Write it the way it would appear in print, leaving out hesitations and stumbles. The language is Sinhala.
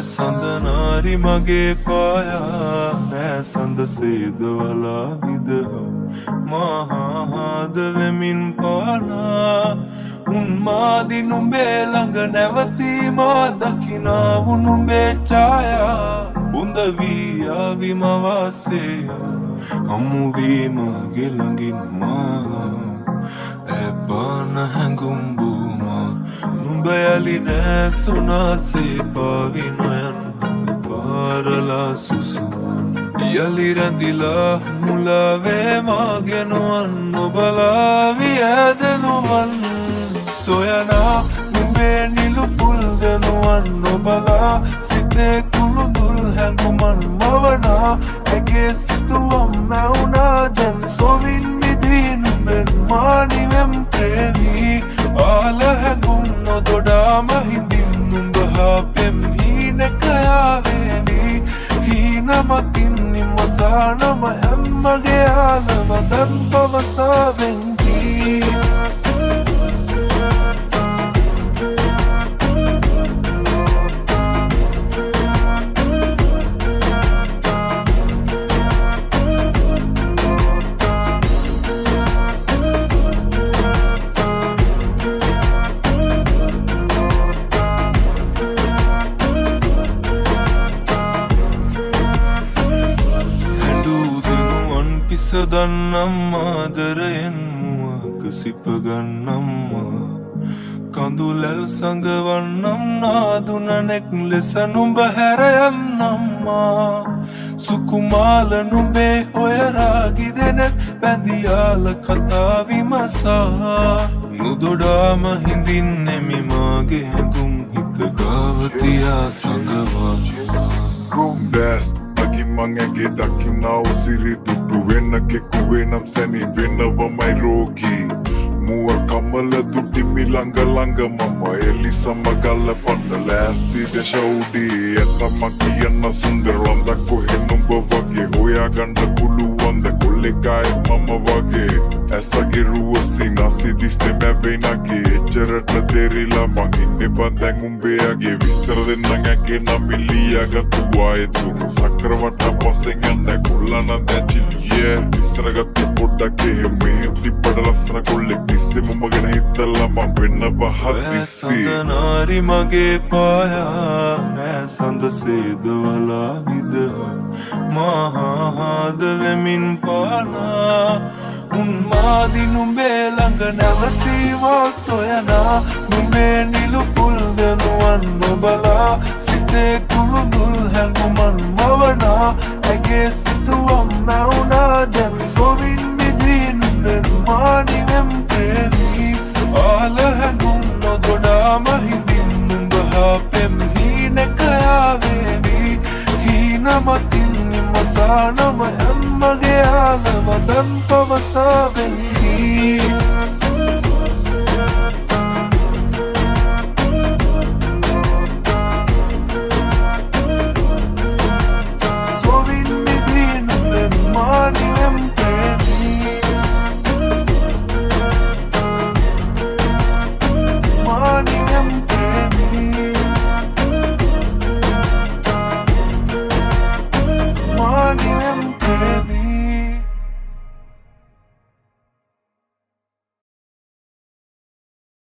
සඳනාරි මගේ පායා නෑ සඳ සේදවලා විදහ මහාහාද වෙමින් පානා උන්මාදි නුඹේ ළඟ නැවතී මා දකිනා උනුඹේ ඡායා උඳ වී ආවි මවාසේ හමුවීම ගෙළඟින් මා ඇබාන හැඟුම් බූමා නුඹ යලි නෑසුනාසේ පාවි නොයන් හඳ පාරලා සුසුමන් යලි රැඳිලා මුලාවේ මාගෙනුවන් නොබලා වියදනුවන් සොයනා නුඹේ නිලුපුල් දෙනුවන් නොබලා සිතේ කුළුදුල් හැඟුමන් මවනා ඇගේ සිතුවම් මැවුනා දැන් සොවින් මිදී නුඹෙන් මානිවෙම් ප්‍රේමී ආල හැඟුම් නොදොඩාම හිඳින් නුඹ හා පෙම් හීනකයාවේවි හීනමකින් නිමසානම හැම්මගේ ආලම දැන් පවසාවෙන්කී පිසදන්නම්මා දරයෙන් මුවක සිපගන්නම්මා කඳුලැල් සඟවන්නම් නාදුනනෙක් ලෙස නුඹ හැරයන්නම්මා සුකුමාල නුඹේ හොයරාගි දෙනෙත් බැඳියාල කතා විමසා නුදොඩාම හිඳින්නෙමි මාගේ හැඟුම් හිත ගාවතියා සඟවා Mange dakinao siri dudu wena kekuwe nam sani wena wamai rogi Mua kamala dudi milanga langa mama Elisa magala panda lasti de shaudi Eta makiana sundar landa kohe numba wage Hoya ganda kulu wanda kule kai mama wage Esa giruwa sina sidiste meveinage Echarata terila mangine bandang umbeage Vistarade nangake namiliaga tuwae turu Sakravata pasenganne kullana dachil yeah Visragati podake mehti padalasana kulle Disse mumagena hittalla man wenna bahadisi සඳනාරි මගේ පායා නෑ සඳ සේදවලා විදහ මහාහාද වෙමින් පානා උන්මාදි නුඹේ ළඟ නැවතීවා සොයනා නුඹේ නිලුපුල් දෙනුවන් නොබලා සිතේ කුළුදුල් හැඟුමන් මවනා ඇගේ සිතුවම් මැවුනා දැන් සොවින් මිදී නුඹෙන් මානිවෙම් ප්‍රේමී ආල හැඟුම් නොදොඩාම හිඳින් නුඹ හා පෙම් හීනකයාවේවි හීනමකින් නිමසානම හැම්මගේ ආලම දැන් පවසාවෙන්කී සොවින් මිදී නුඹෙන් මානිවෙම් ප්‍රේමී මානිවෙම් ප්‍රේමී මානිවෙම් ප්‍රේමී